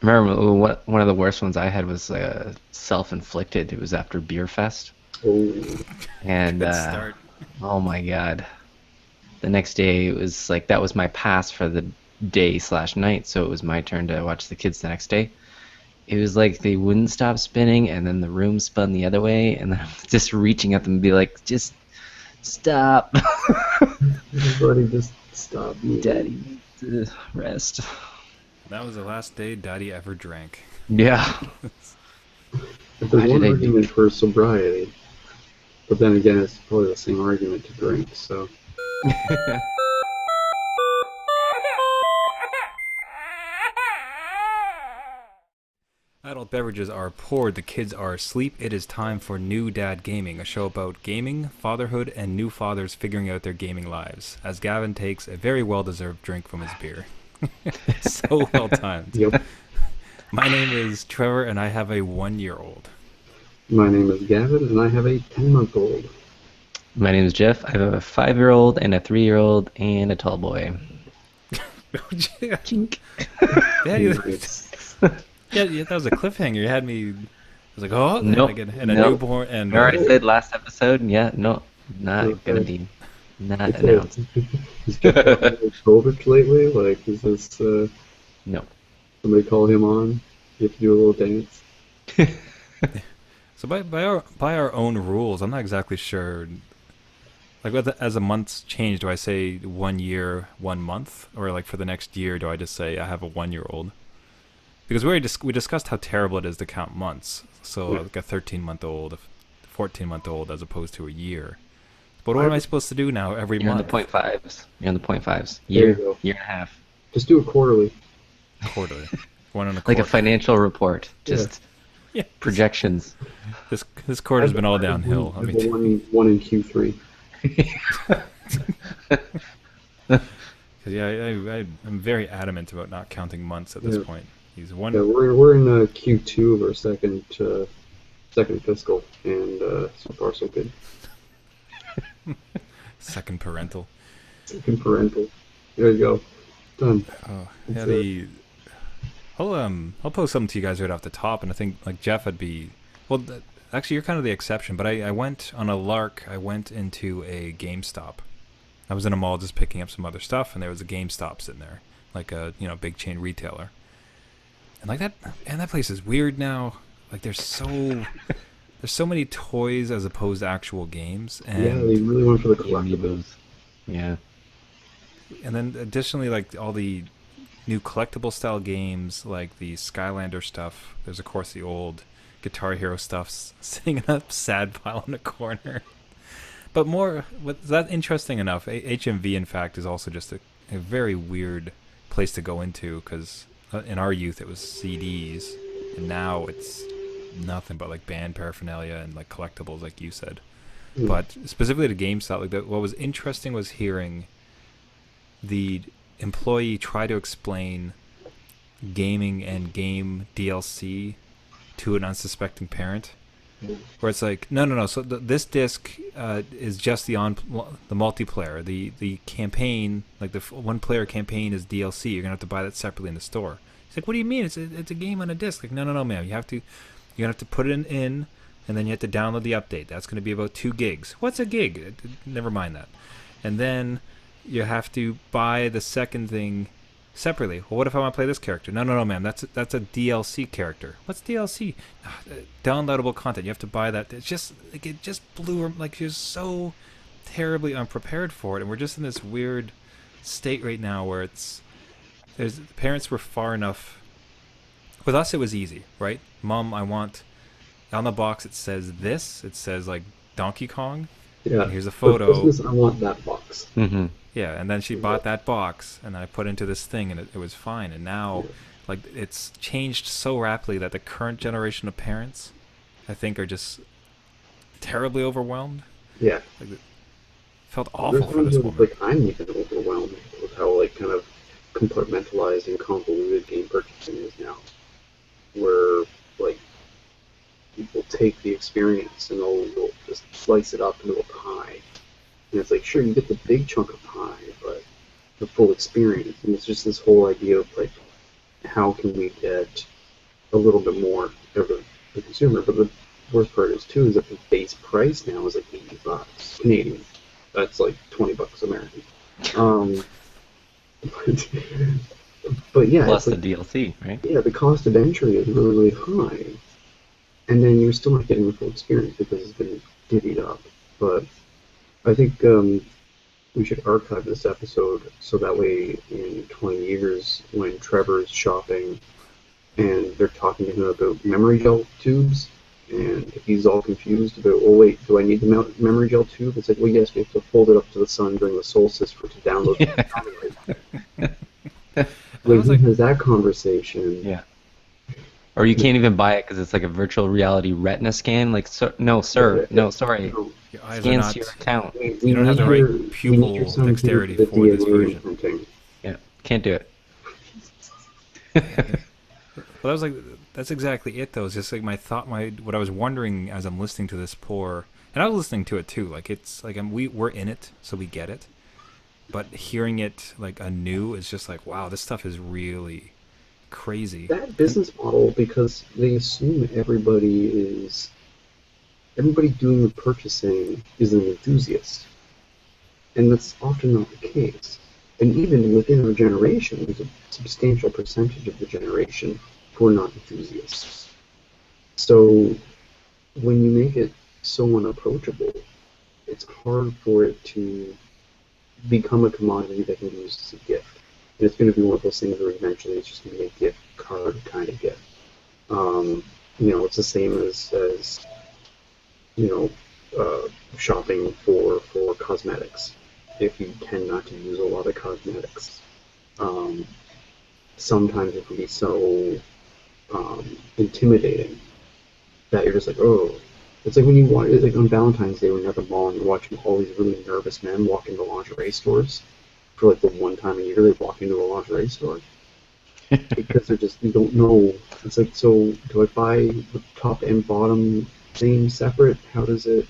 remember one of the worst ones I had was self-inflicted. It was after Beer Fest, Oh, and Good start. oh my god, the next day it was like that was my pass for the day slash night, so it was my turn to watch the kids the next day. It was like they wouldn't stop spinning, and then the room spun the other way, and then I'm just reaching at them and be like, just stop, everybody just stop moving. Daddy, needs to rest. That was the last day Daddy ever drank. Yeah. If there's Why one did I do argument for sobriety, but then again, it's probably the same argument to drink, so. it? Adult beverages are poured, the kids are asleep. It is time for New Dad Gaming, a show about gaming, fatherhood, and new fathers figuring out their gaming lives, as Gavin takes a very well-deserved drink from his beer. So well timed. Yep. My name is Trevor, and I have a 1-year-old. My name is Gavin, and I have a 10-month-old. My name is Jeff. I have a 5-year-old and a 3-year-old and a tall boy. Chink. Nice. Yeah, that was a cliffhanger. You had me. I was like, oh, Nope. and a Nope. newborn, and I already said last episode, yeah, no, not gonna be, not announced. He's getting a little COVID lately. Like, is this No. somebody call him on? You have to do a little dance. So by our own rules, I'm not exactly sure. Like, as a month's change, do I say 1 year, 1 month, or like for the next year, do I just say I have a 1-year-old? Because we discussed how terrible it is to count months. So like a 13-month-old, a 14-month-old, as opposed to a year. But what am I supposed to do now every You're on the month? point fives. You're on the point fives. There you Year, go. year and a half. Just do it quarterly. Quarterly, 1 and a Like quarter. a financial report. Just Yeah. projections. This quarter's been all downhill. I I have mean, one in Q3. yeah, I'm very adamant about not counting months at this Yeah. point. He's one. Yeah, we're in Q2 of our second fiscal, and so far so good. Second parental. Second parental. There you go. Done. Oh, That's yeah. I'll post something to you guys right off the top, and I think like Jeff would be. Well, actually, you're kind of the exception. But I went on a lark. I went into a GameStop. I was in a mall just picking up some other stuff, and there was a GameStop sitting there, like a big chain retailer. And like that, and that place is weird now. Like there's so many toys as opposed to actual games, and Yeah, they really went for the collectibles. Amiibos. Yeah. and then additionally like all the new collectible style games, like the Skylander stuff. There's of course the old Guitar Hero stuff sitting in a sad pile in a corner. But more, that's interesting enough. HMV, in fact, is also just a very weird place to go into because in our youth it was CDs, and now it's nothing but like band paraphernalia and like collectibles, like you said. Mm. But specifically to GameStop, like what was interesting was hearing the employee try to explain gaming and game DLC to an unsuspecting parent. Where it's like, no. So this disc is just the multiplayer. The campaign, like the one-player campaign, is DLC. You're gonna have to buy that separately in the store. He's like, what do you mean? It's a game on a disc. Like, no, ma'am. You're gonna have to put it in, and then you have to download the update. That's gonna be about 2 gigs. What's a gig? Never mind that. And then you have to buy the second thing separately. Well, what if I want to play this character? No, ma'am. That's a DLC character. What's DLC? Downloadable content. You have to buy that. It's just like it just blew. Like you're so terribly unprepared for it, and we're just in this weird state right now where parents were far enough. With us, it was easy, right? Mom, I want on the box. It says this. It says like Donkey Kong. Yeah. And here's a For photo. Christmas, I want that box. Mm-hmm. Yeah, and then she bought that box, and I put into this thing, and it was fine. And now, like, it's changed so rapidly that the current generation of parents, I think, are just terribly overwhelmed. Yeah. Like, it felt There's awful for this times when, woman. like, I'm even overwhelmed with how, like, kind of compartmentalized and convoluted game purchasing is now. Where, like, people take the experience and they'll just slice it up into a pie. And it's like, sure, you get the big chunk of pie, but the full experience. And it's just this whole idea of, like, how can we get a little bit more of the consumer. But the worst part is too is that the base price now is like $80 Canadian. That's like $20 American. But, but yeah, Plus it's the like DLC, right? yeah, the cost of entry is really, really high, and then you're still not getting the full experience because it's been divvied up. But I think we should archive this episode so that way in 20 years, when Trevor's shopping and they're talking to him about memory gel tubes, and he's all confused about, oh wait, do I need the memory gel tube? It's like, well, yes, we have to hold it up to the sun during the solstice for it to download. Yeah. When was he like, has that conversation, Yeah. Or you can't even buy it because it's like a virtual reality retina scan. Like, no, sir, no, sorry. you your eyes are Scans not. to your account. You don't have the right we need pupil your son to dexterity do the for this DNA version. imprinting. Yeah, can't do it. Well, that was like, that's exactly it though. It's just like what I was wondering as I'm listening to this and I was listening to it too. Like it's like we're in it, so we get it. But hearing it like anew is just like, wow, this stuff is really crazy. That business model, because they assume everybody doing the purchasing is an enthusiast, and that's often not the case. And even within our generation, there's a substantial percentage of the generation who are not enthusiasts. So when you make it so unapproachable, it's hard for it to become a commodity that can be used as a gift. And it's going to be one of those things where eventually it's just going to be a gift card kind of gift. It's the same as shopping for cosmetics. If you tend not to use a lot of cosmetics, sometimes it can be so intimidating that you're just like, oh. It's like when you watch, like on Valentine's Day when you're at the mall and you're watching all these really nervous men walk into lingerie stores. For like the one time a year they walk into a lingerie store because you don't know. It's like, so do I buy the top and bottom thing separate? How does it?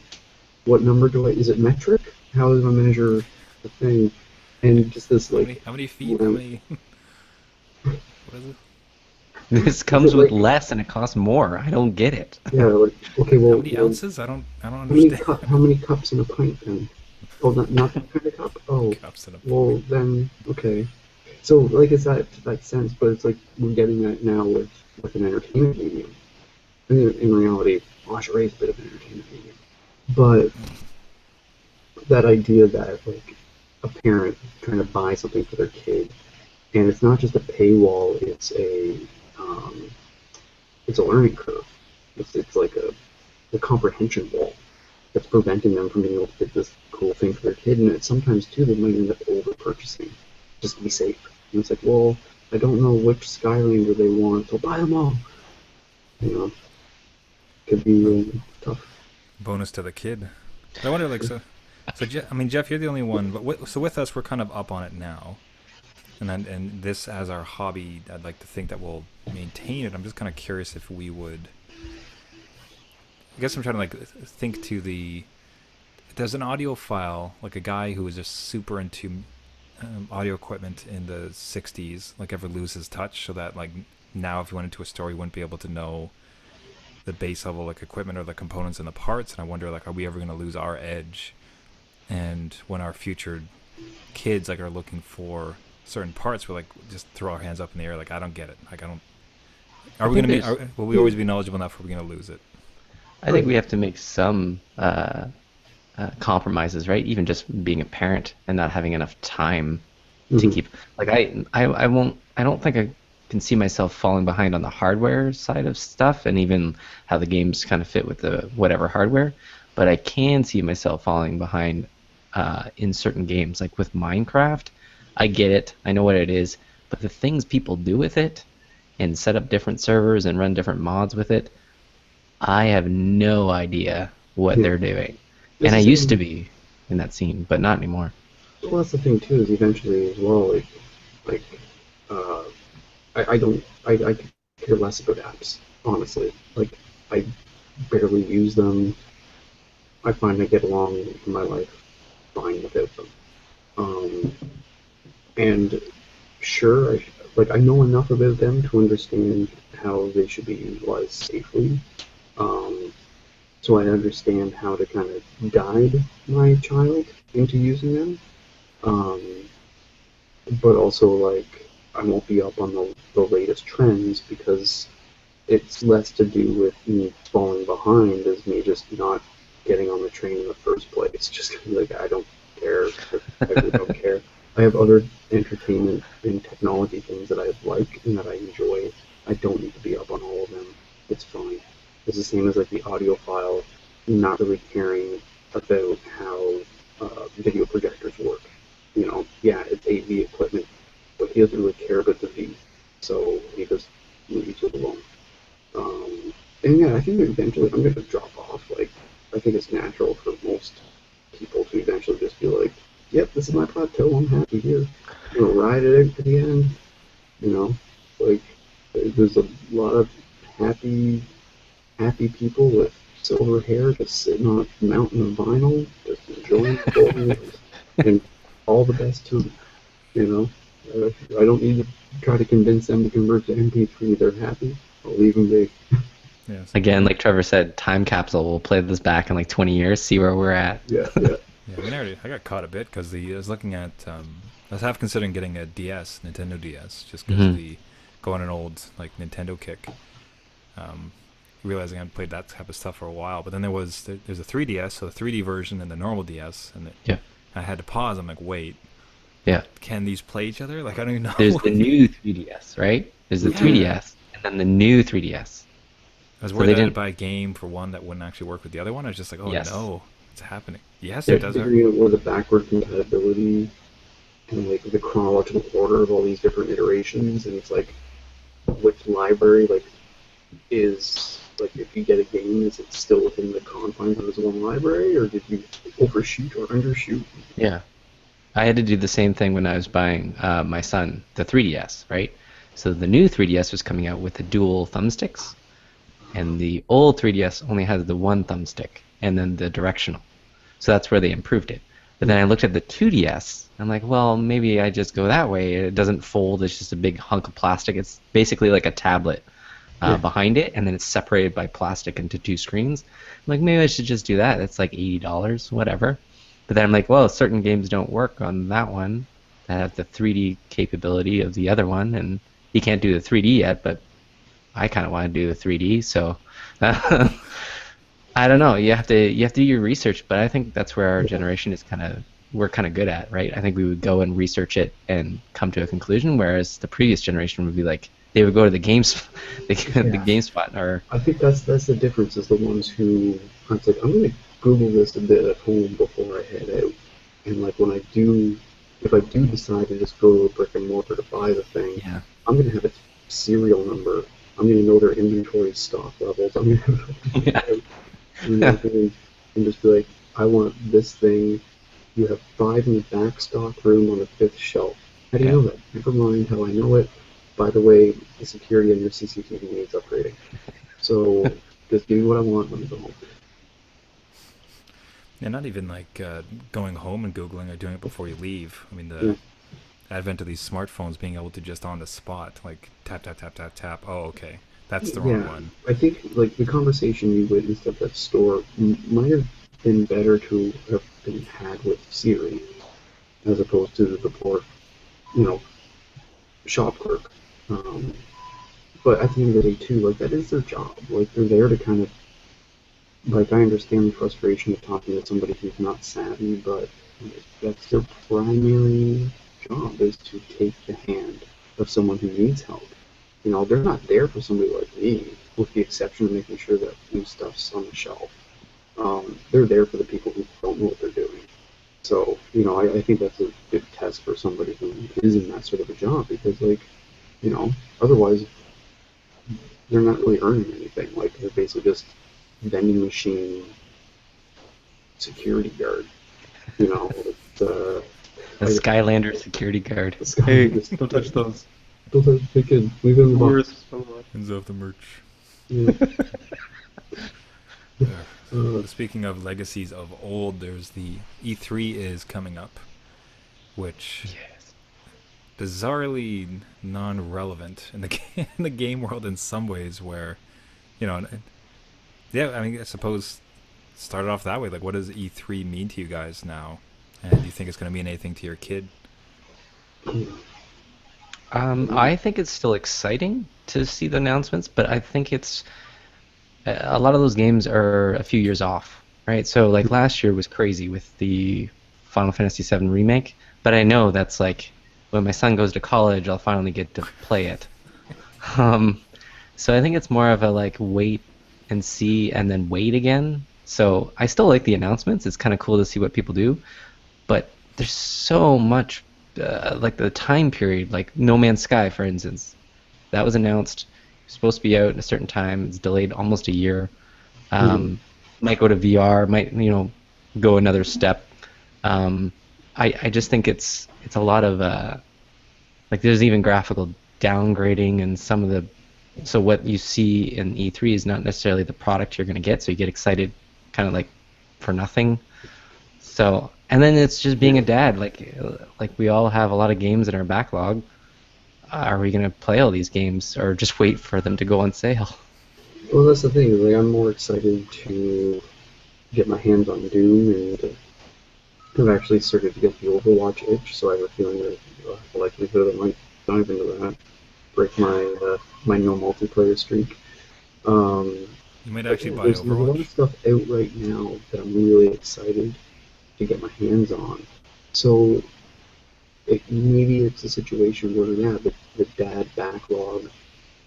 What number is it metric? How do I measure the thing? And just this like how many feet? How many? What is it? This comes with less and it costs more. I don't get it. Yeah, like okay, well, how many ounces? I don't how many understand. how many cups in a pint then? Oh, not that kind of cup. Oh, Cups in a well then okay. So like it's that sense, but it's like we're getting that now with an entertainment medium. In reality, lingerie is a bit of an entertainment medium, but that idea that like a parent trying to buy something for their kid, and it's not just a paywall; it's a learning curve. It's like a comprehension wall that's preventing them from being able to get this cool thing for their kid. And sometimes too, they might end up over purchasing just to be safe. And it's like, well, I don't know which Skylander they want, so buy them all. Could be tough. bonus to the kid. I wonder, like, so Jeff, you're the only one, but with us, we're kind of up on it now. And this as our hobby, I'd like to think that we'll maintain it. I'm just kind of curious if we would. I guess I'm trying to like think to there's an audio file, like a guy who was just super into audio equipment in the 60s, like ever lose his touch, so that like now if you went into a store, you wouldn't be able to know the base level like equipment or the components and the parts. And I wonder, like, are we ever going to lose our edge? And when our future kids like are looking for certain parts, we're like just throw our hands up in the air, like I don't get it. Like I don't. Are we going to be? Will we always be knowledgeable enough? Or are we going to lose it? I think we have to make some compromises, right? Even just being a parent and not having enough time to keep. Like I won't. I don't think I can see myself falling behind on the hardware side of stuff, and even how the games kind of fit with the whatever hardware. But I can see myself falling behind in certain games, like with Minecraft. I get it. I know what it is. But the things people do with it and set up different servers and run different mods with it, I have no idea what they're doing. And I used to be in that scene, but not anymore. Well, that's the thing too. Is eventually as well, I could care less about apps. Honestly, like I barely use them. I find I get along in my life fine without them. And sure, like I know enough about them to understand how they should be utilized safely. Um, so I understand how to kind of guide my child into using them. Um, but also like I won't be up on the latest trends because it's less to do with me falling behind as me just not getting on the train in the first place. Just like I don't care. I really don't care. I have other entertainment and technology things that I like and that I enjoy. I don't need to be up on all of them. It's fine. It's the same as like the audiophile not really caring about how video projectors work. You know, yeah, it's AV equipment, but he doesn't really care about the V, so he just leaves it alone. And yeah, I think eventually I'm going to drop off. Like, I think it's natural for most people to eventually just be like, yep, this is my plateau, I'm happy here. I'm going to ride it out to the end, you know? Like, there's a lot of happy people with silver hair just sitting on a mountain of vinyl, just enjoying the golden years. And all the best to them, you know? I don't need to try to convince them to convert to MP3. They're happy. I'll leave them be. Yes. Again, like Trevor said, time capsule. We'll play this back in like 20 years, see where we're at. Yeah, yeah. Yeah, I mean, I got caught a bit because I was looking at, I was half considering getting a DS, Nintendo DS, just because Mhm. the go on an old like Nintendo kick. Realizing I'd played that type of stuff for a while, but then there's a 3DS, so the 3D version and the normal DS, and Yeah, I had to pause. I'm like, wait, yeah. can these play each other? Like I don't even know. There's the new 3DS, right? There's the Yeah. 3DS, and then the new 3DS. I was So worried they that I'd didn't. buy a game for one that wouldn't actually work with the other one. I was just like, oh Yes. no, it's happening. Yes, They're it does. figuring out where the backward compatibility and like the chronological order of all these different iterations, and it's like which library like is like if you get a game, is it still within the confines of this one library, or did you overshoot or undershoot? Yeah. I had to do the same thing when I was buying my son the 3DS, right? So the new 3DS was coming out with the dual thumbsticks, and the old 3DS only has the one thumbstick and then the directional. So that's where they improved it. But then I looked at the 2DS. I'm like, well, maybe I just go that way. It doesn't fold. It's just a big hunk of plastic. It's basically like a tablet Yeah. behind it, and then it's separated by plastic into two screens. I'm like, maybe I should just do that. It's like $80, whatever. But then I'm like, well, certain games don't work on that one that have the 3D capability of the other one, and he can't do the 3D yet, but I kind of want to do the 3D, so I don't know. You have to do your research, but I think that's where our Yeah. generation is we're kind of good at, right? I think we would go and research it and come to a conclusion, whereas the previous generation would be like they would go to the games, the Yeah. GameSpot, or I think that's the difference is the ones who it's like I'm gonna Google this a bit at home before I head out, and like when I do, if I do decide to just go to a brick and mortar to buy the thing, yeah, I'm gonna have its serial number. I'm gonna know their inventory stock levels. I'm gonna have yeah, and everything, and just be like, I want this thing. You have 5 in the back stock room on the 5th shelf. How do you yeah. know that? Never mind how I know it. By the way, the security on your CCTV needs upgrading. So just give me what I want when I go home. Yeah, not even like going home and Googling or doing it before you leave. I mean, Yeah. the advent of these smiarphones being able to just on the spot, like tap, tap, tap, tap, tap. Oh, okay. That's the wrong Yeah, one. I think like the conversation you witnessed at that store might have been better to have been had with Siri as opposed to the poor, you know, shop clerk. Um, but at the end of the day, too, like that is their job. Like they're there to kind of like I understand the frustration of talking to somebody who's not savvy, but that's their primary job is to take the hand of someone who needs help. You know, they're not there for somebody like me, with the exception of making sure that new stuff's on the shelf. They're there for the people who don't know what they're doing. So, you know, I think that's a good test for somebody who is in that sort of a job because, like, you know, otherwise they're not really earning anything. Like, they're basically just vending machine security guard. You know, The I, Skylander security guard. this guy Hey, just don't touch those. don't touch the kid. Leave it in the box. Ends off the merch. Yeah. Speaking of legacies of old, there's the E3 is coming up, which Yes. bizarrely non-relevant in the in the game world in some ways. Where, you know, yeah, I mean, I suppose started off that way. Like, what does E3 mean to you guys now? And do you think it's going to mean anything to your kid? I think it's still exciting to see the announcements, but I think it's a lot of those games are a few years off, right? So like last year was crazy with the Final Fantasy VII remake, but I know that's like when my son goes to college, I'll finally get to play it. Um, so I think it's more of a like wait and see and then wait again. So I still like the announcements. It's kind of cool to see what people do, but there's so much like the time period, like No Man's Sky, for instance, that was announced. It's supposed to be out at a certain time. It's delayed almost a year. Mhm. Um, might go to VR. Might go another step. Um, I just think it's a lot of like there's even graphical downgrading and some of the so what you see in E3 is not necessarily the product you're going to get. So you get excited, kind of like for nothing. So, and then it's just being a Yeah. dad. Like we all have a lot of games in our backlog. Are we gonna play all these games or just wait for them to go on sale? Well, that's the thing. Like, I'm more excited to get my hands on Doom, and I've actually started to get the Overwatch itch. So I have a feeling that the likelihood I might dive into that, break my no multiplayer streak. Um, You might but actually yeah, buy there's a lot of Overwatch. stuff out right now that I'm really excited to get my hands on. So maybe it's a situation where yeah, the dad backlog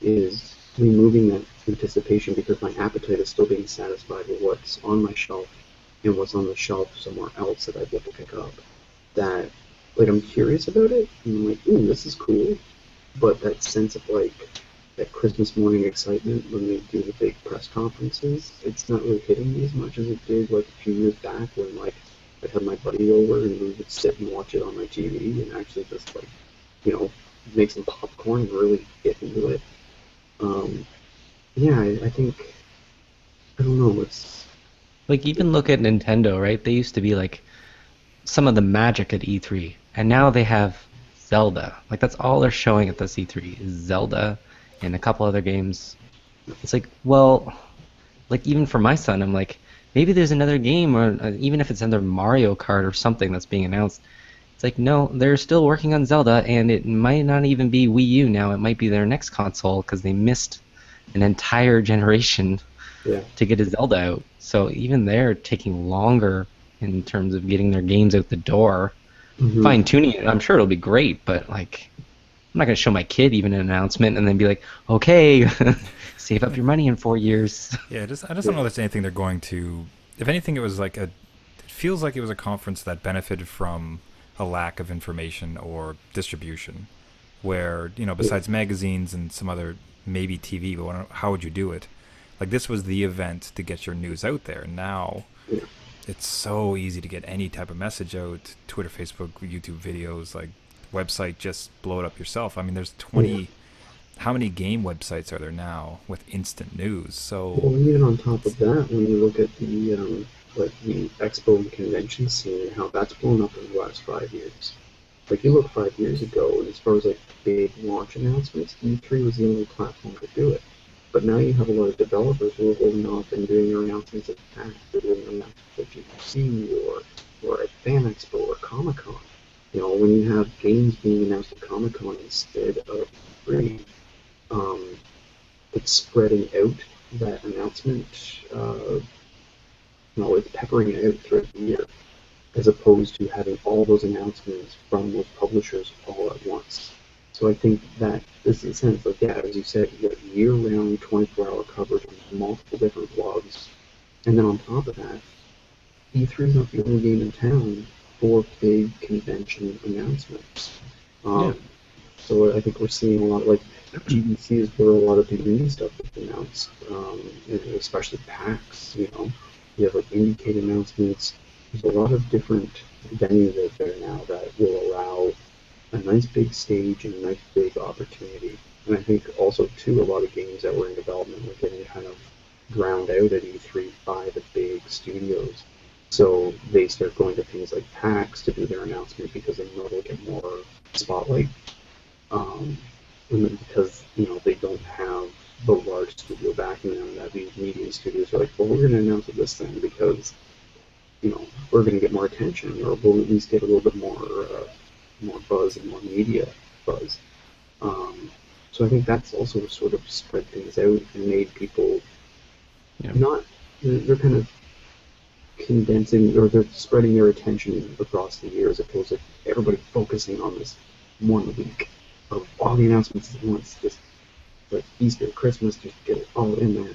is removing that anticipation because my appetite is still being satisfied with what's on my shelf and what's on the shelf somewhere else that I'd like to pick up. That like I'm curious about it and I'm like, ooh, this is cool. But that sense of like that Christmas morning excitement when they do the big press conferences, it's not really hitting me as much as it did like a few years back when like I'd have my buddy over and we would sit and watch it on my TV and actually just like, you know, make some popcorn and really get into it. Um, yeah, I think I don't know. It's Like even look at Nintendo, right? They used to be like some of the magic at E3, and now they have Zelda. Like that's all they're showing at this E3 is Zelda and a couple other games. It's like, well, like even for my son, I'm like, maybe there's another game, or even if it's another Mario Kart or something that's being announced. It's like, no, they're still working on Zelda, and it might not even be Wii U now. It might be their next console because they missed an entire generation yeah. to get a Zelda out. So even they're taking longer in terms of getting their games out the door. Hmm. Fine tuning it, I'm sure it'll be great, but like I'm not gonna show my kid even an announcement and then be like, okay, save up your money in 4 years. Yeah, I just don't Yeah. know if there's anything they're going to. If anything, it was like a. It feels like it was a conference that benefited from a lack of information or distribution, where Yeah. besides magazines and some other maybe TV, but how would you do it? Like this was the event to get your news out there. Now Yeah. it's so easy to get any type of message out: Twitter, Facebook, YouTube videos, like website, just blow it up yourself. I mean, there's Yeah. 20. How many game websites are there now with instant news? So Well, even on top of that, when you look at the like the expo and convention scene and how that's blown up in the last 5 years. Like you look 5 years ago, and as far as like big launch announcements, E3 was the only platform to do it. But now you have a lot of developers who are holding off and doing their announcements at PAX, or doing their announcements at GDC, or at Fan Expo or Comic Con. You know, when you have games being announced at Comic Con instead of E3, um, it's spreading out that announcement. It's peppering it out throughout the year, as opposed to having all those announcements from those publishers all at once. So I think that this is a sense like, yeah, as you said, you get year-round 24-hour coverage on multiple different blogs, and then on top of that, E3 is not the only game in town for big convention announcements. Yeah. Um, so I think we're seeing a lot of, like, GDC is where a lot of the indie stuff is announced, and especially PAX. You have like indie announcements. There's a lot of different venues out there now that will allow a nice big stage and a nice big opportunity. And I think also too a lot of games that were in development were getting kind of drowned out at E3 by the big studios. So they start going to things like PAX to do their announcement because they know they'll get more spotlight. and then because they don't have the large studio backing them, that these media studios are like, well, we're going to announce this thing because we're going to get more attention, or we'll at least get a little bit more buzz and more media buzz. So I think that's also sort of spread things out and made people Yeah. not. They're kind of condensing, or they're spreading their attention across the year as opposed to everybody focusing on this one week of all the announcements at once. Just like Easter, Christmas, just get it all in there.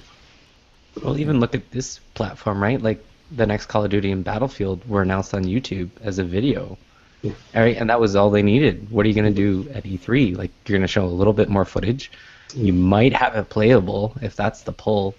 Well, even look at this platform, right? Like the next Call of Duty and Battlefield were announced on YouTube as a video. Yeah. All right, and that was all they needed. What are you going to do at E3? Like, you're going to show a little bit more footage. You might have it playable if that's the pull,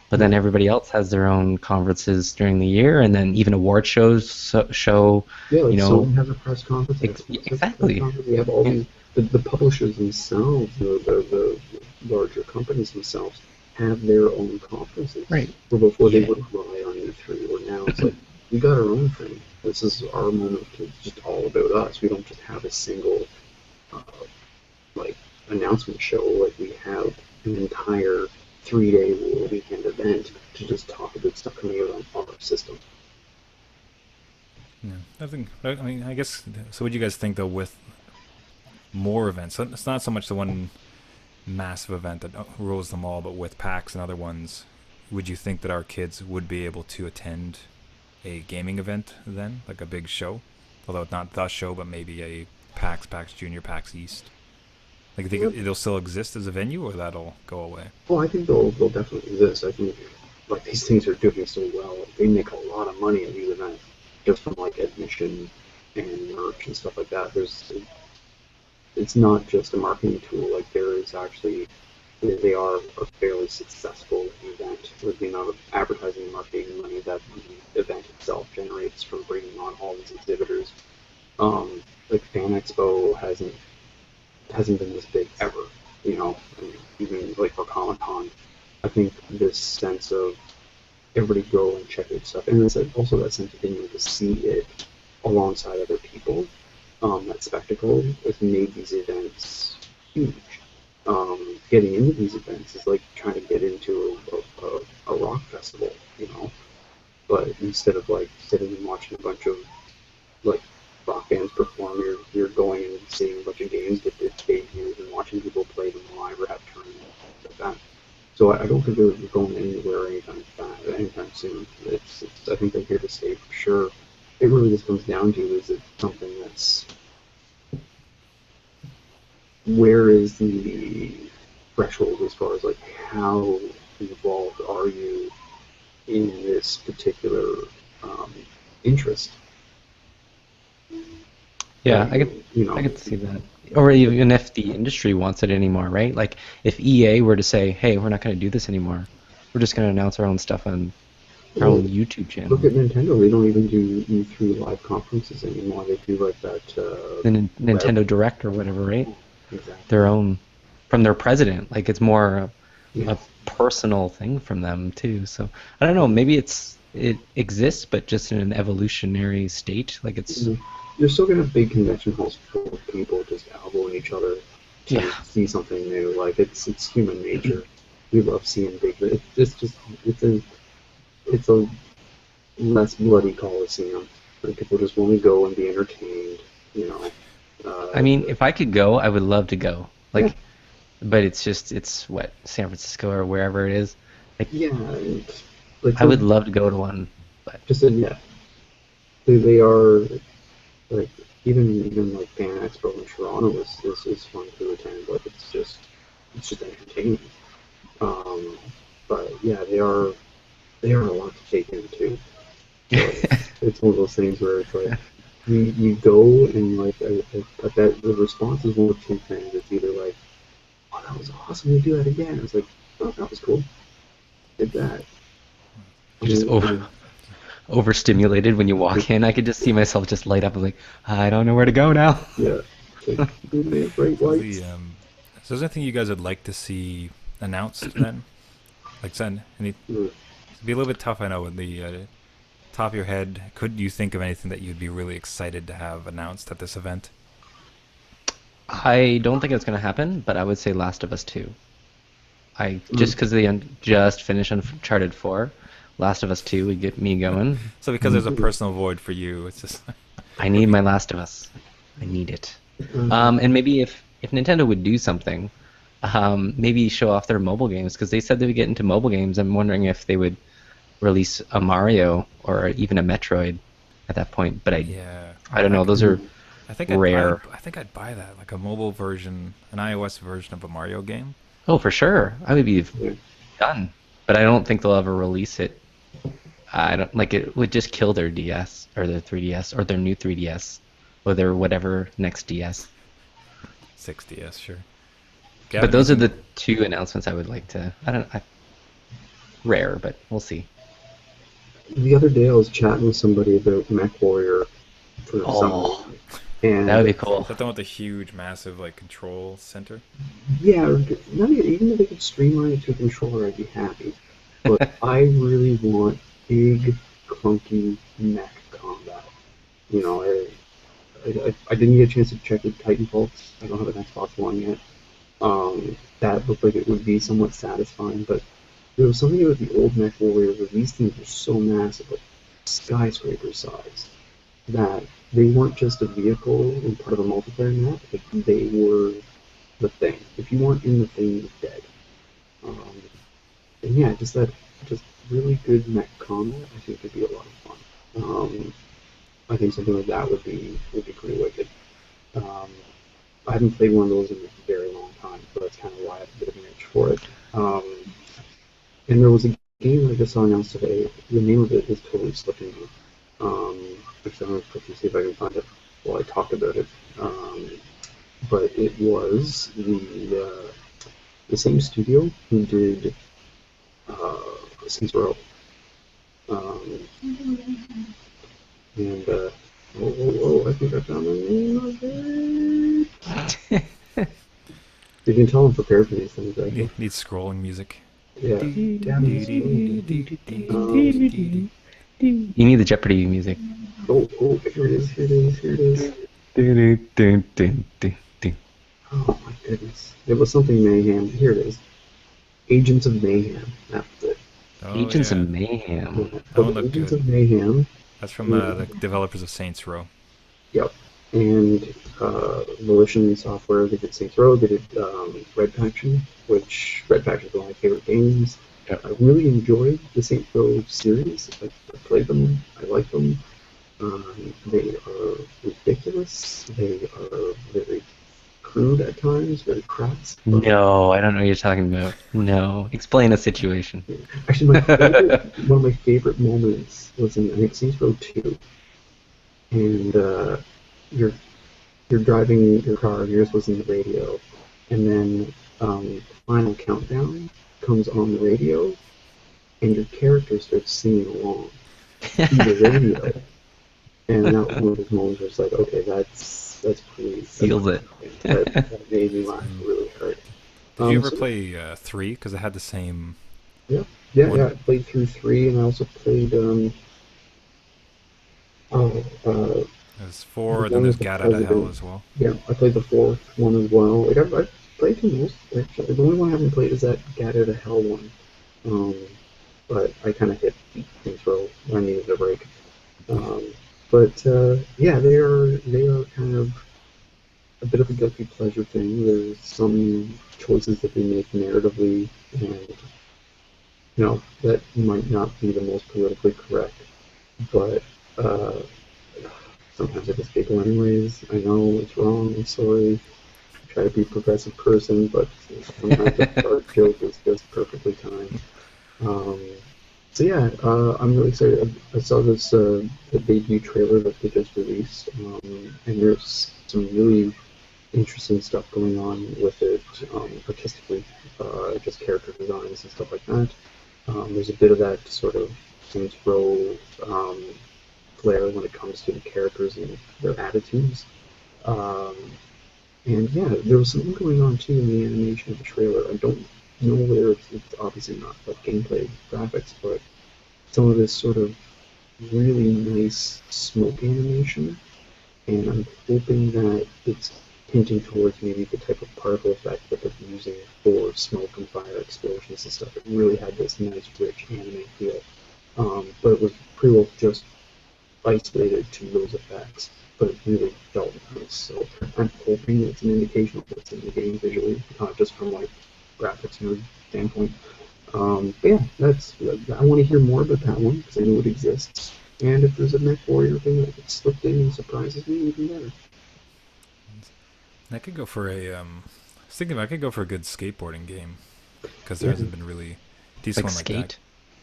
but then everybody else has their own conferences during the year, and then even award shows show. Yeah, like Sony has a press conference. Exactly. We have all these the publishers themselves, the larger companies themselves have their own conferences. Right. Where before they would rely on E3, or now it's like we got our own thing. This is our moment. It's just all about us. We don't just have a single like announcement show. Like we have an entire 3-day weekend event to just talk about stuff coming out on our system. Yeah, I guess. So, what do you guys think though with more events? So it's not so much the one massive event that rules them all, but with PAX and other ones, would you think that our kids would be able to attend a gaming event then, like a big show? Although not the show, but maybe a PAX Junior, PAX East. Like, think it'll still exist as a venue, or that'll go away? Well, I think they'll definitely exist. I think like these things are doing so well. Like, they make a lot of money at these events just from like admission and merch and stuff like that. It's not just a marketing tool. Like there is actually they are a fairly successful event with the amount of advertising and marketing money that the event itself generates from bringing on all these exhibitors. Like Fan Expo hasn't been this big ever, even like for Comic-Con. I think this sense of everybody go and check out stuff, and there's also that sense of being able to see it alongside other people, that spectacle has made these events huge. Getting into these events is like trying to get into a rock festival, but instead of like sitting and watching a bunch of like rock bands perform, you're going and seeing a bunch of games get debuted and watching people play them live or have tournaments like that. So I don't think they're going anywhere anytime soon. I think they're here to stay for sure. It really just comes down to, is it something that's, where is the threshold as far as like how involved are you in this particular interest? Yeah, I could see that. Or even if the industry wants it anymore, right? Like if EA were to say, "Hey, we're not going to do this anymore. We're just going to announce our own stuff on our own YouTube channel." Look at Nintendo. They don't even do E3 live conferences anymore. They do like that. The Nintendo Direct or whatever, right? Exactly. Their own, from their president. Like it's more a personal thing from them too. So I don't know. Maybe it exists, but just in an evolutionary state. Like it's. Mm-hmm. You're still gonna have big convention halls full of people just elbowing each other to see something new. Like it's human nature. We love seeing big. It's a less bloody coliseum. Like people just want to go and be entertained. I mean, if I could go, I would love to go. Like, but it's what, San Francisco or wherever it is. Like, like I would love to go to one, but they are. Like even like Fan Expo in Toronto is fun to attend. Like it's just entertaining. But yeah, they are a lot to take in too. So it's one of those things where it's like you go and like I bet the response is one of two things. It's either like, "Oh, that was awesome, we do that again." It's like, "Oh, that was cool, did that." Just overstimulated when you walk in. I could just see myself just light up and like, I don't know where to go now. Yeah. Bright lights. So is there anything you guys would like to see announced then? Like, it'd be a little bit tough, I know, with the top of your head. Could you think of anything that you'd be really excited to have announced at this event? I don't think it's going to happen, but I would say Last of Us 2. I just Mm. because they just finished Uncharted 4, Last of Us 2 would get me going. So because there's a personal void for you, it's just I need my Last of Us. I need it. Uh, And maybe if Nintendo would do something, maybe show off their mobile games because they said they would get into mobile games. I'm wondering if they would release a Mario or even a Metroid at that point. But I yeah. I don't know. Those are I think rare. I think I'd buy that, like a mobile version, an iOS version of a Mario game. Oh, for sure. I would be yeah. done. But I don't think they'll ever release it. I don't like it would just kill their DS or their 3DS or their new 3DS or their whatever next DS. 6DS, sure. But Gavin, those are anything? the two announcements I would like to. I don't. Rare, but we'll see. The other day I was chatting with somebody about Mech Warrior for some Oh, reason, that would and be cool. Is that the one with the huge, massive like control center? yeah, even if they could streamline it to a controller, I'd be happy. But I really want big, clunky mech combat. You know, I didn't get a chance to check with Titanfall. I don't have an Xbox One yet. That looked like it would be somewhat satisfying, but there was something about the old Mech Warriors where these things were so massive, like skyscraper size, that they weren't just a vehicle and part of a multiplayer map, like they were the thing. If you weren't in the thing, you're dead. Um, and yeah, just really good mech combat, I think could be a lot of fun. I think something like that would be pretty wicked. Um, I haven't played one of those in a very long time, so that's kind of why I have a bit of an itch for it. Um, and there was a game I just saw announced today. The name of it is totally slipping me. Actually, I'm going to quickly see if I can find it while I talk about it. But it was the same studio who did uh, Saints Row. Um, and I think I found the name of it. You can tell I'm prepared for these things, actually. Need scrolling music. Yeah, damn it. Dee-dee-dee-dee-dee-dee-dee-dee. You need the Jeopardy music. Here it is, here it is, here it is. Oh my goodness. It was something Mayhem. Here it is. Agents of Mayhem. That's it. Oh Agents of yeah, Mayhem. Yeah. that So one the looked Agents good. of Mayhem. That's from the And, developers of Saints Row. yep. And Volition Software, they did Saints Row, they did Red Faction, which Red Faction is one of my favorite games. Yep. I really enjoyed the Saints Row series. I played them, I like them. They are ridiculous. They are very crude at times, very crass. But No, I don't know what you're talking about. No. Explain a situation. actually, one of my favorite moments was in I think Saints Row 2, and you're you're driving your car, and you're just listening to the radio, and then Final Countdown comes on the radio, and your character starts singing along to the radio, and that was one of those moments where it's like, okay, that's Seals it. that made me laugh Mm. really hard. Did you ever So play 3? Because it had the same yeah, yeah. one. I played through 3, and I also played oh, There's the 4, and then one there's with the Gat Out of Hell president. as well. Yeah, I played the fourth one as well. Like I've played through most. Actually, the only one I haven't played is that Gat Out of Hell one. Um, but I kind of hit Saints Row when I needed a break. Um, but yeah, they are kind of a bit of a guilty pleasure thing. There's some choices that they make narratively, and that might not be the most politically correct, but uh, sometimes I just giggle anyways. I know it's wrong. I'm sorry. I try to be a progressive person, but sometimes a dark joke is just perfectly timed. Um, so yeah, I'm really excited. I saw this the debut trailer that they just released, and there's some really interesting stuff going on with it artistically, just character designs and stuff like that. There's a bit of that sort of Saints Row flair when it comes to the characters and their attitudes. Um, and yeah, there was something going on too in the animation of the trailer. I don't know whether it's obviously not like gameplay graphics, but some of this sort of really nice smoke animation, and I'm hoping that it's hinting towards maybe the type of particle effect that they're using for smoke and fire explosions and stuff. It really had this nice, rich anime feel. But it was pretty well just isolated to those effects, but it really felt nice. So I'm hoping it's an indication of what's in the game visually, not just from like graphics nerd standpoint. But yeah, I want to hear more about that one because I know it exists. And if there's a Mech Warrior thing that gets slipped in and surprises me, even better. I could go for a. I was thinking I could go for a good skateboarding game because there hasn't been really decent Like one like Skate? that.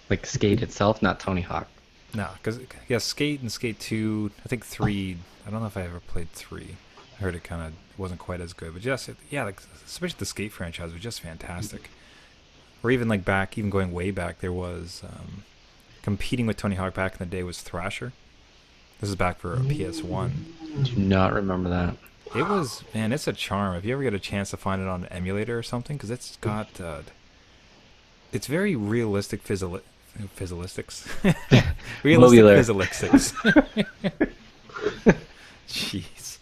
Like Skate itself, not Tony Hawk. No, because yeah, Skate and Skate 2. I think 3. I don't know if I ever played 3. I heard it kind of wasn't quite as good, but just yeah, like especially the Skate franchise was just fantastic. Or even like even going way back, there was competing with Tony Hawk back in the day was Thrasher. This is back for PS1. Do not remember that. It was, man, it's a charm. If you ever get a chance to find it on an emulator or something, because it's got, it's very realistic physics. Realistic physics. Jeez.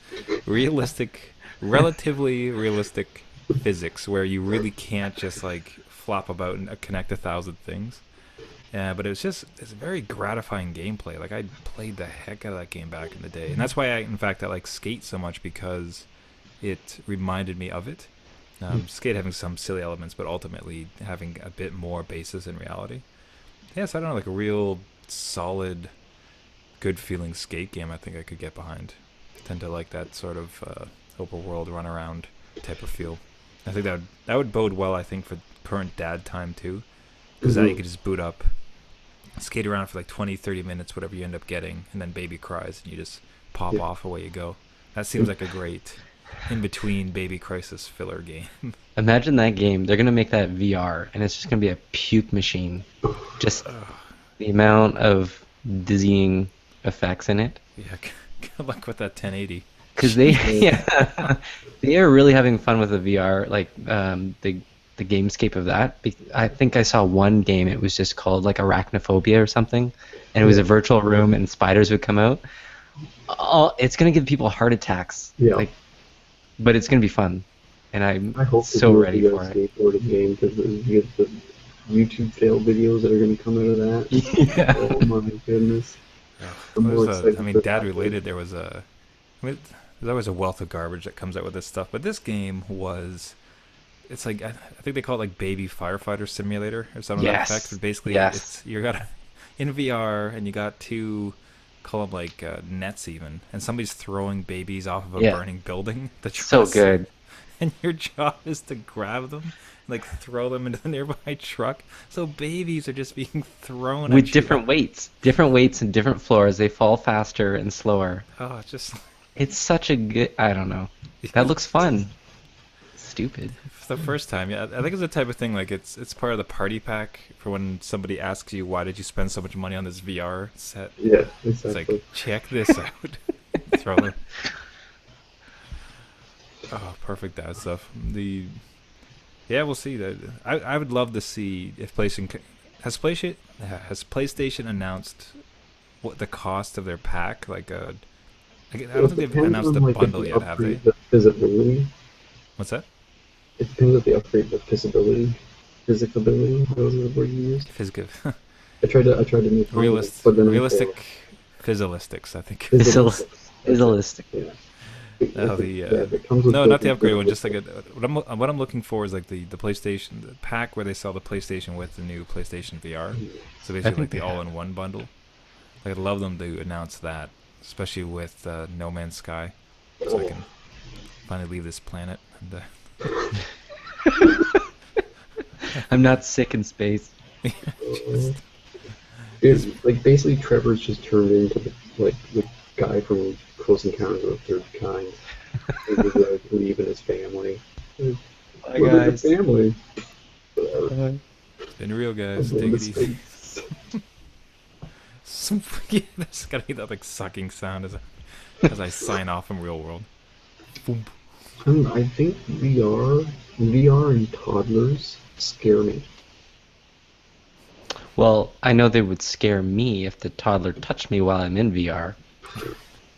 Relatively realistic physics, where you really can't just like flop about and connect 1,000 things. But it's very gratifying gameplay. Like I played the heck out of that game back in the day, and that's why I like Skate so much, because it reminded me of it. Skate having some silly elements, but ultimately having a bit more basis in reality. Yes, I don't know, like a real solid, good feeling Skate game. I think I could get behind. I tend to like that sort of open world run around type of feel. I think that would bode well. I think for current dad time too, because now you could just boot up, skate around for like 20-30 minutes, whatever you end up getting, and then baby cries and you just pop off, away you go. That seems like a great in between baby crisis filler game. Imagine that game. They're gonna make that VR, and it's just gonna be a puke machine. Just the amount of dizzying effects in it. Yeah, good luck with that 1080. Because they are really having fun with the VR, like the gamescape of that. I think I saw one game. It was just called like Arachnophobia or something, and it was a virtual room, and spiders would come out. It's gonna give people heart attacks. Yeah. Like, but it's gonna be fun, and I'm I hope so ready for it. skateboarding game, because you get the YouTube fail videos that are going to come out of that. Yeah. Oh my goodness. Dad related. There's always a wealth of garbage that comes out with this stuff, but this game was. It's like I think they call it like Baby Firefighter Simulator or something like that effect. But basically, you got in VR and you got two, call them like nets even, and somebody's throwing babies off of a burning building. So good. And your job is to grab them, like throw them into the nearby truck. So babies are just being thrown with different weights and different floors. They fall faster and slower. Oh, it's such a good. I don't know. That looks fun. Stupid. For the first time, yeah. I think it's the type of thing like it's part of the party pack for when somebody asks you why did you spend so much money on this VR set. Yeah, exactly. It's like check this out. Throw it. Oh, perfect dad stuff. We'll see that. I would love to see if PlayStation has PlayStation announced what the cost of their pack. Like I don't think they've announced the bundle yet, have they? The feasibility. What's that? It depends if they upgrade the feasibility. Physicability. That was the word you used. I tried to make realistic physilistics. I think. Physalistic. Yeah. No, not the upgrade one. Just like what I'm looking for is like the PlayStation the pack where they sell the PlayStation with the new PlayStation VR. So basically like the all-in-one bundle. Like, I'd love them to announce that, especially with No Man's Sky, so I can finally leave this planet. And, I'm not sick in space. It's like basically Trevor's just turned into the guy from Close Encounters of the Third Kind. He was leaving his family. Bye, guys. Family. It's been real, guys. Take it easy. There's gotta be that like sucking sound as I sign off from real world. Boom. I think VR and toddlers scare me. Well, I know they would scare me if the toddler touched me while I'm in VR.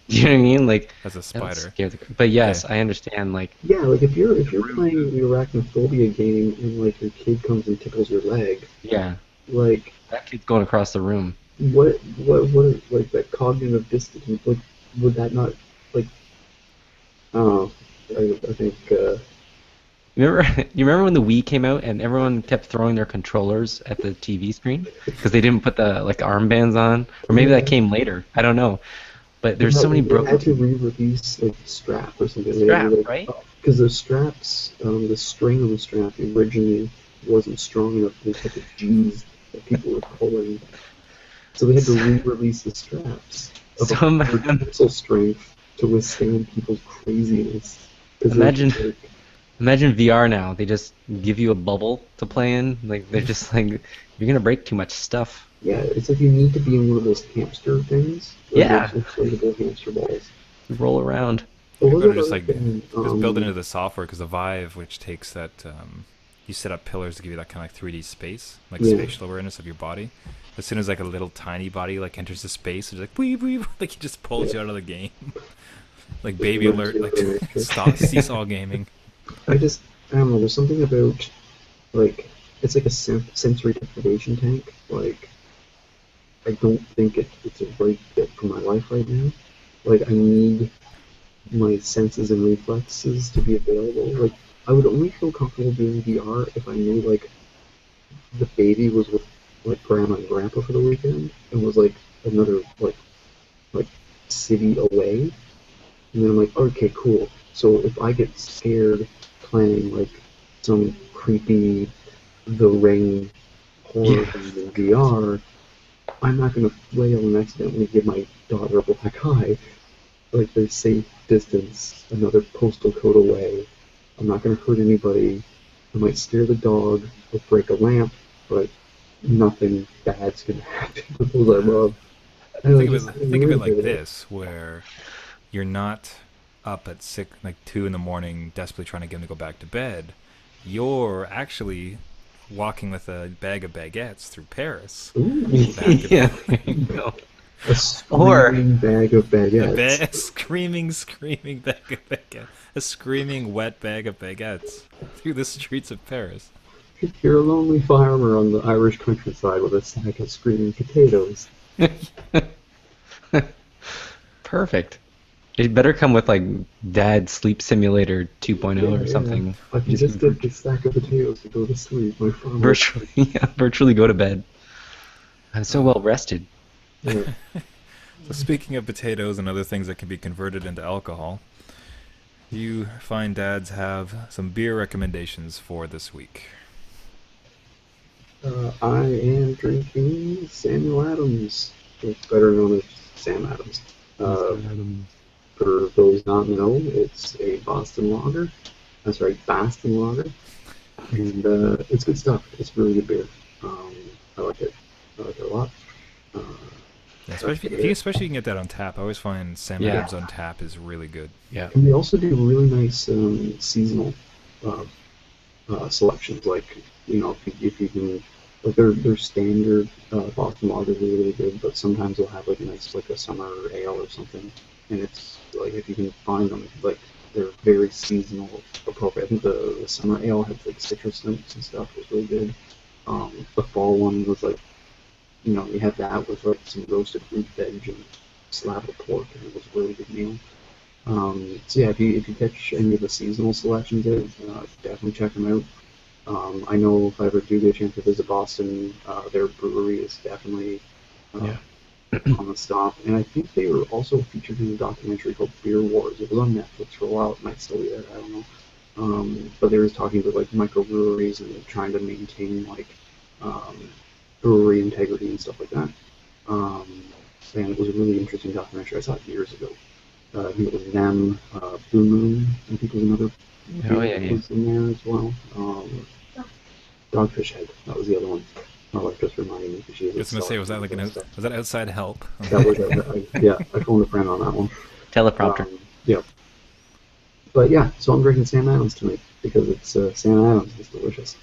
You know what I mean? Like As a that would spider. scare but yes, Yeah. I understand. Like Yeah, like if you're playing the arachnophobia game and like your kid comes and tickles your leg, yeah, like that kid's going across the room. what is like that cognitive dissonance? Like would that not like I don't know. I think You remember when the Wii came out and everyone kept throwing their controllers at the TV screen because they didn't put the like armbands on, or maybe that yeah. came later. I don't know. But there's No, so many they broken had to TVs. re-release like the strap or something. They had to Strap, like right? because the straps, the string on the strap originally wasn't strong enough for the type of G's that people were pulling. So they had to So, re-release the straps of so 100 tensile strength to withstand people's craziness. Because imagine like, imagine VR now. They just give you a bubble to play in. Like they're just like you're gonna break too much stuff. yeah, it's like you need to be in one of those hamster things, like those Yeah, inflatable hamster balls. roll around. What was Or that just other like thing? just build it into the software because the Vive, which takes that, you set up pillars to give you that kind of like 3D space, like Yeah. spatial awareness of your body. As soon as like a little tiny body like enters the space, it's like wee wee, like it just pulls you out of the game. Like baby alert, like stop seesaw gaming. I don't know. There's something about like it's like a sensory deprivation tank. Like I don't think it's a right fit for my life right now. Like I need my senses and reflexes to be available. Like I would only feel comfortable doing VR if I knew like the baby was with like grandma and grandpa for the weekend and was like another like city away. And then I'm like, okay, cool. So if I get scared playing like some creepy The Ring horror Yeah. game in VR, I'm not gonna flail and accidentally give my daughter a black eye. Like there's safe distance, another postal code away. I'm not gonna hurt anybody. I might scare the dog or break a lamp, but nothing bad's gonna happen to those I love. I don't know, just having Think of it worried like about it. this, where you're not up at six, like 2 in the morning, desperately trying to get him to go back to bed. You're actually walking with a bag of baguettes through Paris, Ooh, back and Yeah, forth. there you go. a Or screaming bag of baguettes. A screaming bag of baguettes, a screaming wet bag of baguettes through the streets of Paris. You're a lonely farmer on the Irish countryside with a sack of screaming potatoes. perfect. It better come with like Dad Sleep Simulator 2.0 or Yeah. something. I can You just get this sack of potatoes to go to sleep. My farm will. virtually, yeah, virtually go to bed. I'm so well rested. Yeah. So speaking of potatoes and other things that can be converted into alcohol, you fine dads have some beer recommendations for this week. I am drinking Samuel Adams, better known as Sam Adams. For those not know, it's a Boston lager. I'm sorry, Boston lager, and it's good stuff. It's really good beer. I like it. I like it a lot. Uh, Yeah, that's especially if you can get that on tap. I always find Sam Yeah. Adams on tap is really good. Yeah. And they also do really nice seasonal uh, selections. Like if you can, like their standard Boston lager is really good, but sometimes they'll have like a nice like a summer ale or something. And it's like if you can find them, like they're very seasonal appropriate. I think the summer ale had like citrus notes and stuff. It was really good. The fall one was like you had that with like some roasted root veg and slab of pork, and it was a really good meal. So yeah, if you catch any of the seasonal selections there, definitely check them out. I know if I ever do get a chance to visit Boston, their brewery is definitely uh, Yeah. on the stop. And I think they were also featured in a documentary called Beer Wars. It was on Netflix for a while. It might still be there. I don't know. But they were talking about like microbreweries and trying to maintain like um, brewery integrity and stuff like that. Um, and it was a really interesting documentary. I saw it years ago. I think it was them, Blue Moon, I think was another Oh beer yeah, that yeah. was in there as well. Dogfish Head, that was the other one. My wife just reminded me because she I was gonna say, was that like stuff. was that outside help? That was yeah. I phoned a friend on that one. Teleprompter. Yeah, but yeah. So I'm drinking Sam Adams tonight because it's Sam Adams. It's delicious.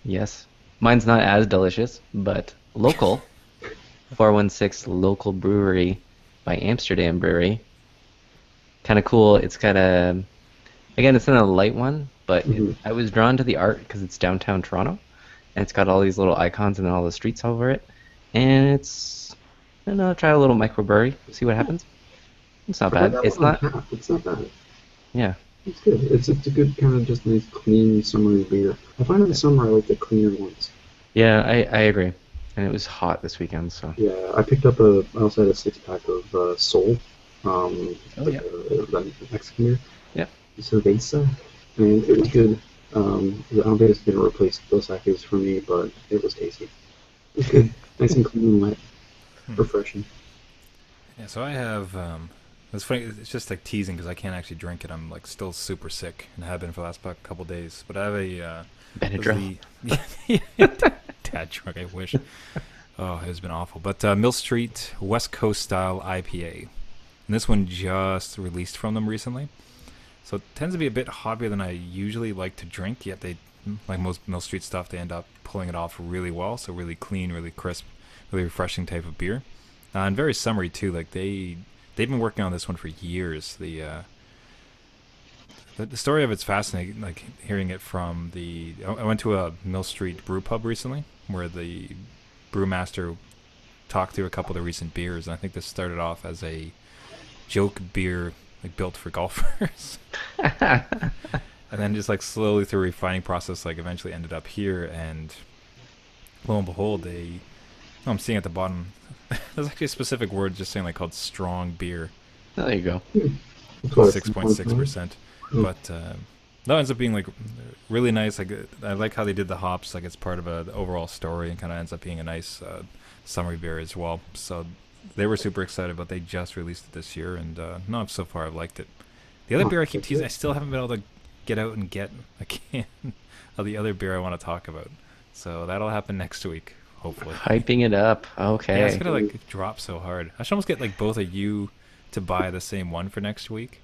Yes. Mine's not as delicious, but local. 416 local brewery by Amsterdam Brewery. Kind of cool. It's got a again, it's not a light one, but Hmm. I was drawn to the art because it's downtown Toronto, and it's got all these little icons and then all the streets over it, and it's I don't know, try a little microbrewery, see what happens. It's not I've had bad. that It's one on not, tap. It's not bad. yeah, It's good. It's a good kind of just nice, clean, summery beer. I find in the summer I like the cleaner ones. yeah, I agree. And it was hot this weekend, so Yeah, I picked up I also had a 6 pack of Sol, oh like yeah, a Mexican beer, yeah. Cerveza, and it was good. I don't think it's going to replace Dos Equis for me, but it was tasty. It was good. Nice and clean and wet. Refreshing. Yeah, so I have. It's funny. It's just like teasing because I can't actually drink it. I'm like still super sick and have been for the last couple days. But I have a. This is Benadryl. the dad drunk. I wish. Oh, it's been awful. But Mill Street West Coast style IPA, and this one just released from them recently. So it tends to be a bit hoppier than I usually like to drink. Yet they, like most Mill Street stuff, they end up pulling it off really well. So really clean, really crisp, really refreshing type of beer. And very summery too. Like they've been working on this one for years. The story of it's fascinating. Like hearing it from I went to a Mill Street brew pub recently where the brewmaster talked through a couple of the recent beers, and I think this started off as a joke beer like built for golfers, and then just like slowly through a refining process, like eventually ended up here, and lo and behold, I'm seeing at the bottom. There's actually a specific word just saying like called strong beer, There you go. That's what 6.6%. Mm. But that ends up being like really nice. Like I like how they did the hops. Like it's part of the overall story and kind of ends up being a nice summery beer as well. So they were super excited, but they just released it this year, and no, so far I've liked it. The other Oh, beer I keep that's teasing, I good. still haven't been able to get out and get a can of the other beer I want to talk about. So that'll happen next week, hopefully. Hyping it up. Yeah, it's Okay. gonna like drop so hard. I should almost get like both of you to buy the same one for next week,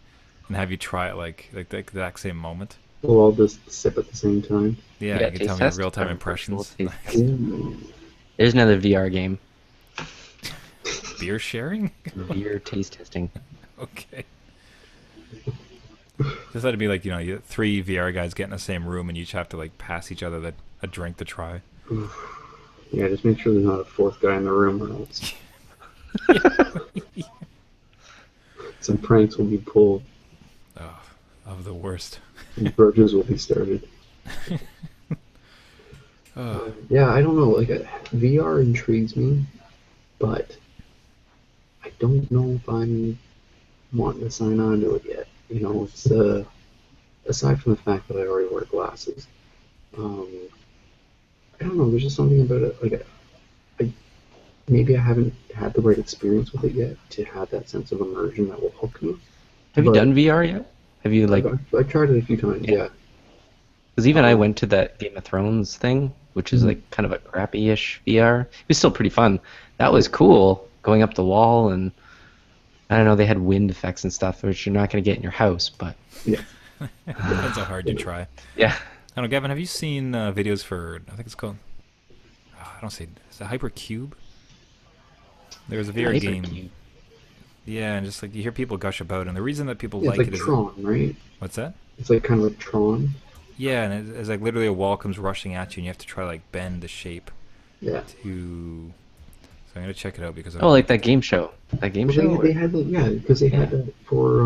and have you try it like the exact same moment. We'll all just sip at the same time. Yeah, Yeah, you can tell taste me your test real time or virtual impressions. taste test. Ooh. There's another VR game. Beer sharing? Beer taste testing. Okay. Just let it be like you three VR guys get in the same room and you each have to like pass each other a drink to try. Yeah, just make sure there's not a fourth guy in the room, or else some pranks will be pulled Oh, of the worst. and grudges will be started. Oh, Yeah, I don't know. Like, VR intrigues me, but I don't know if I'm wanting to sign on to it yet. It's aside from the fact that I already wear glasses. Um, I don't know. There's just something about it. Like, maybe I haven't had the right experience with it yet to have that sense of immersion that will hook me. Have you But done VR yet? Have you like? I've tried it a few times. Yeah. Yeah. Because even I Um, went to that Game of Thrones thing, which is Mhm. like kind of a crappy-ish VR. It was still pretty fun. That was cool, going up the wall, and I don't know, they had wind effects and stuff, which you're not going to get in your house, but Yeah. depends how hard you try. yeah. I don't know, Gavin, have you seen videos for, I think it's called, I don't say, is it Hypercube? There was a VR game. Hypercube. Yeah, and just like you hear people gush about it, and the reason that people Yeah, like it's it like is, Tron, right? what's that? It's like kind of like Tron. Yeah, and it's like literally a wall comes rushing at you, and you have to try like bend the shape Yeah. to. So I'm gonna check it out because I Oh, don't like think that game show. That game Well, show? they had because they had Yeah. that for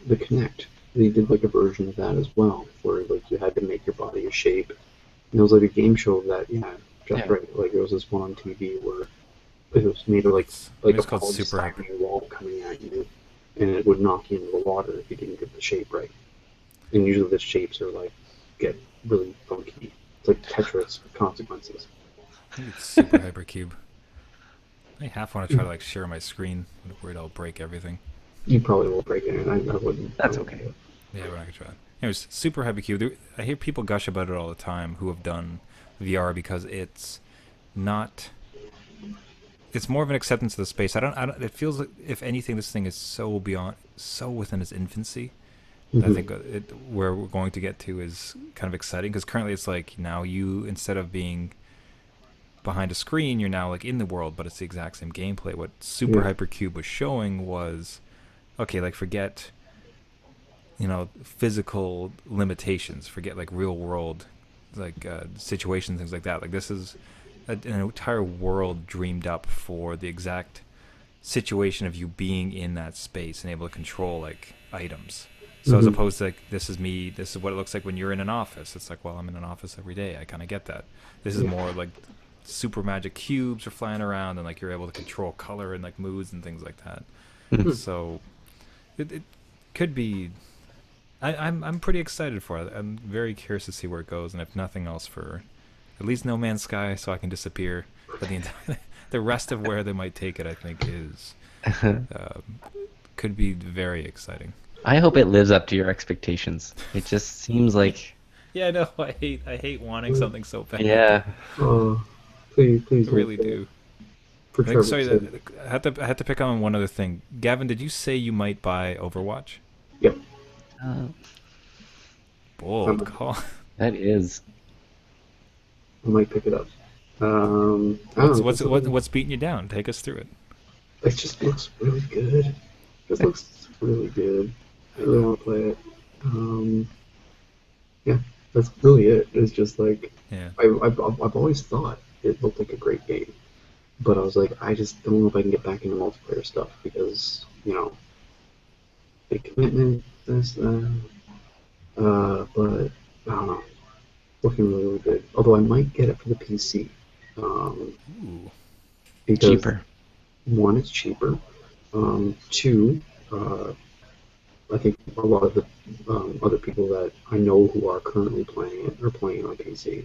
the Kinect. They did like a version of that as well, where like you had to make your body a shape. And it was like a game show of that. Yeah, just Yeah. right. Like there was this one on TV where it was made of like Maybe a it's called Super Hyper. polystyrene wall coming at you, and it would knock you into the water if you didn't get the shape right. And usually the shapes are like get really funky. It's like Tetris with consequences. I think it's Super Hypercube. I half want to try to like share my screen, but I'm worried I'll break everything. You probably will break it, and I wouldn't. That's I wouldn't okay. do it. Yeah, we're not gonna try it. Anyways, Super Hypercube. I hear people gush about it all the time who have done VR because it's not. It's more of an acceptance of the space. I don't. It feels like, if anything, this thing is so beyond, so within its infancy. I Mhm. think where we're going to get to is kind of exciting because currently it's like now you instead of being behind a screen, you're now like in the world, but it's the exact same gameplay. What Super Yeah. Hypercube was showing was, okay, like forget, physical limitations, forget like real world, like situations, things like that. Like this is an entire world dreamed up for the exact situation of you being in that space and able to control like items. So as Hmm. opposed to like this is me, this is what it looks like when you're in an office. It's like, well, I'm in an office every day. I kind of get that. This is Yeah. more like super magic cubes are flying around and like you're able to control color and like moods and things like that. Hmm. So it could be. I'm pretty excited for it. I'm very curious to see where it goes, and if nothing else, for at least No Man's Sky, so I can disappear. But the entire, the rest of where they might take it, I think, is uh, could be very exciting. I hope it lives up to your expectations. It just seems like, Yeah, no, I hate wanting something so bad. yeah. Oh, please I don't really say it. do. For Like, Trevor's sorry, sake. I had to pick on one other thing. Gavin, did you say you might buy Overwatch? Yep. Uh, Bold Um, call. that is. I might pick it up. I What's don't know. what's what's beating you down? Take us through it. It just looks really good. It looks really good. I really want to play it. Um, yeah, that's really it. It's just like Yeah. I've always thought it looked like a great game, but I was like, I just don't know if I can get back into multiplayer stuff because big commitment, this, that. But I don't know. Looking really, really good. Although I might get it for the PC, um, Ooh. because Cheaper. one, it's cheaper. Two, uh, I think a lot of the other people that I know who are currently playing it are playing on PC.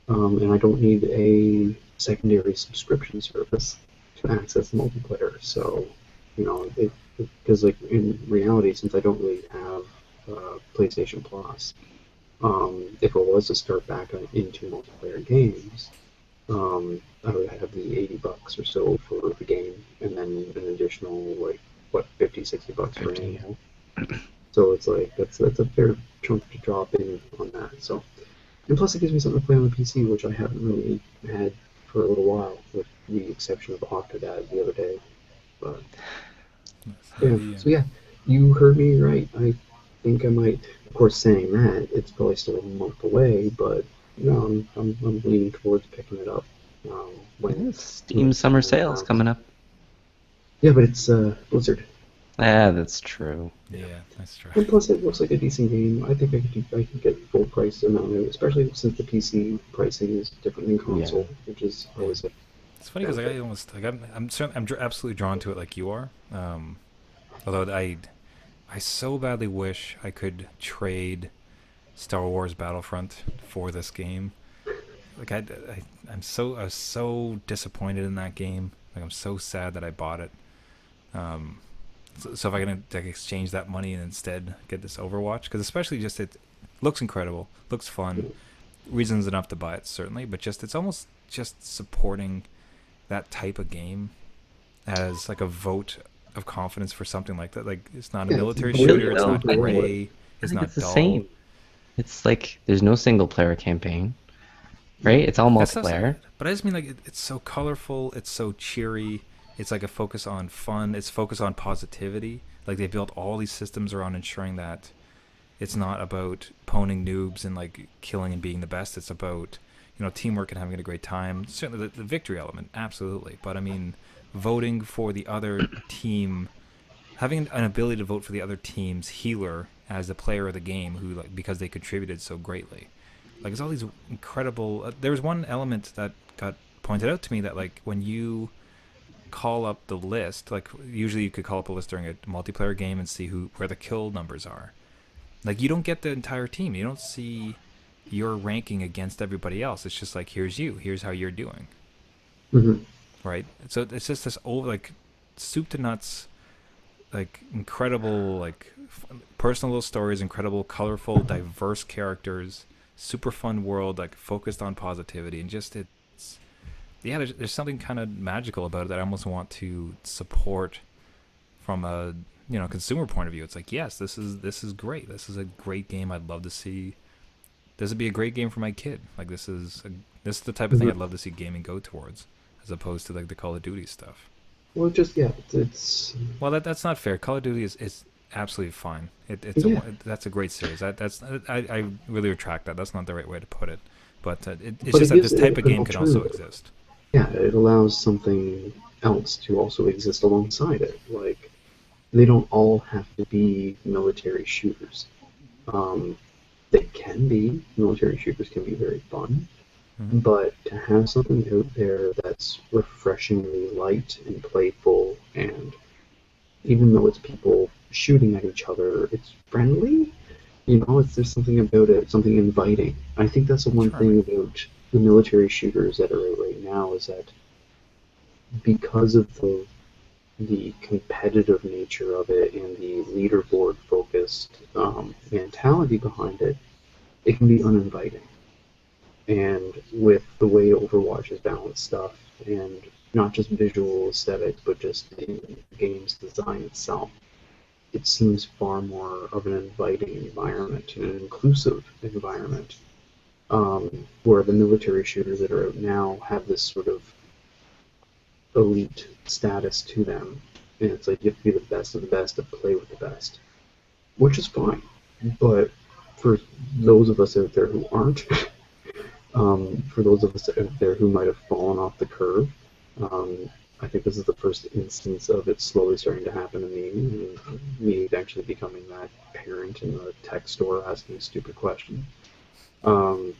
And I don't need a secondary subscription service to access multiplayer. So, because like in reality, since I don't really have PlayStation Plus, if it was to start back into multiplayer games, I would have the $80 or so for the game, and then an additional like what 50, $60 for 50. annual. So it's like that's a fair chunk to drop in on that. So and plus it gives me something to play on the PC, which I haven't really had for a little while, with the exception of Octodad the other day. But Yeah, yeah, so yeah, you heard me right. I think I might. Of course, saying that, it's probably still a month away, but I'm leaning towards picking it up when Yeah, Steam it's summer sales announced. coming up. Yeah, but it's Blizzard, Ah, that's true. yeah, that's true. and plus it looks like a decent game. I think I could get full price amount of it, especially since the PC pricing is different than Yeah. console, which is Yeah. always a It's funny because like, I benefit. almost like I'm absolutely drawn to it like you are. Although I so badly wish I could trade Star Wars Battlefront for this game. Like I was so disappointed in that game. Like I'm so sad that I bought it. Um, so if I can like exchange that money and instead get this Overwatch, because especially just it looks incredible, looks fun, reasons enough to buy it certainly, but just it's almost just supporting that type of game as like a vote of confidence for something like that. Like it's not a Yeah, it's military voting shooter, Really it's though, not for I think what. gray, I it's think not it's the dull. same. It's like there's no single player campaign, right? It's all That's not, multiplayer. but I just mean like it's so colorful, it's so cheery. It's like a focus on fun. It's focus on positivity. Like they built all these systems around ensuring that it's not about poning noobs and like killing and being the best. It's about teamwork and having a great time. Certainly the victory element, absolutely. But I mean, voting for the other team, having an ability to vote for the other team's healer as the player of the game who like because they contributed so greatly. Like it's all these incredible. There was one element that got pointed out to me that like when you call up the list, like usually you could call up a list during a multiplayer game and see where the kill numbers are. Like you don't get the entire team. You don't see your ranking against everybody else. It's just like here's you. Here's how you're doing. Hmm. Right. So it's just this over like soup to nuts, like incredible like personal little stories, incredible, colorful, diverse characters, super fun world, like focused on positivity and just it's yeah. There's something kind of magical about it that I almost want to support from a consumer point of view. It's like yes, this is great. This is a great game. I'd love to see this would be a great game for my kid. Like this is the type of thing I'd love to see gaming go towards, as opposed to like the Call of Duty stuff. Well, just yeah, it's Well, that's not fair. Call of Duty is absolutely fine. yeah, That's a great series. I really retract that. That's not the right way to put it. But it's but just it that gives this it type of an game can also alternative. exist. Yeah, it allows something else to also exist alongside it. Like they don't all have to be military shooters. Um, they can be military shooters can be very fun, Hmm. but to have something out there that's refreshingly light and playful, and even though it's people shooting at each other, it's friendly. You know, it's there's something about it, something inviting. I think that's the one thing Charming. about the military shooters that are out right now is that because of the competitive nature of it and the leaderboard focused mentality behind it, it can be uninviting. And with the way Overwatch has balanced stuff, and not just visual aesthetics, but just in the game's design itself, it seems far more of an inviting environment and an inclusive environment. Where the military shooters that are out now have this sort of elite status to them, and it's like you have to be the best of the best to play with the best, which is fine. But for those of us out there who aren't, for those of us out there who might have fallen off the curve, I think this is the first instance of it slowly starting to happen to me, and me actually becoming that parent in the tech store asking stupid questions. Um,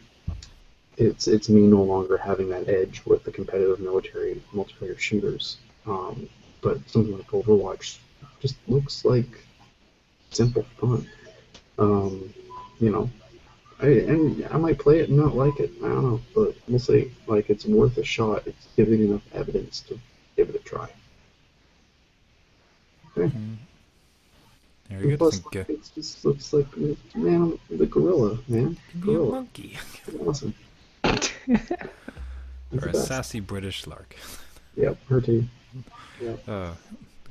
it's me no longer having that edge with the competitive military multiplayer shooters. But something like Overwatch just looks like simple fun. Um, you know, I might play it and not like it. I don't know, but we'll see. Like it's worth a shot. It's giving enough evidence to give it a try. Okay. Mm. Very And good. I plus, think like, it just looks like man, the gorilla, man, you be a gorilla. monkey It's awesome. It's or the a best. sassy British lark. Yep, her too. Yep.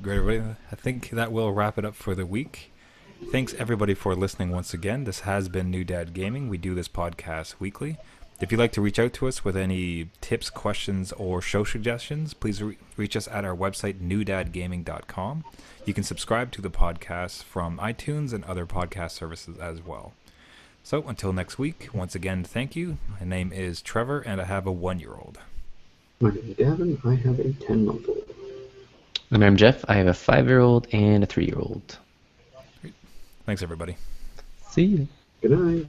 Great, everybody. I think that will wrap it up for the week. Thanks everybody for listening once again. This has been New Dad Gaming. We do this podcast weekly. If you'd like to reach out to us with any tips, questions, or show suggestions, please reach us at our website, newdadgaming.com. You can subscribe to the podcast from iTunes and other podcast services as well. So until next week, once again, thank you. My name is Trevor, and I have a 1-year-old. My name is Gavin. I have a 10-month-old. And I'm Jeff. I have a 5-year-old and a 3-year-old. Thanks, everybody. See you. Good night.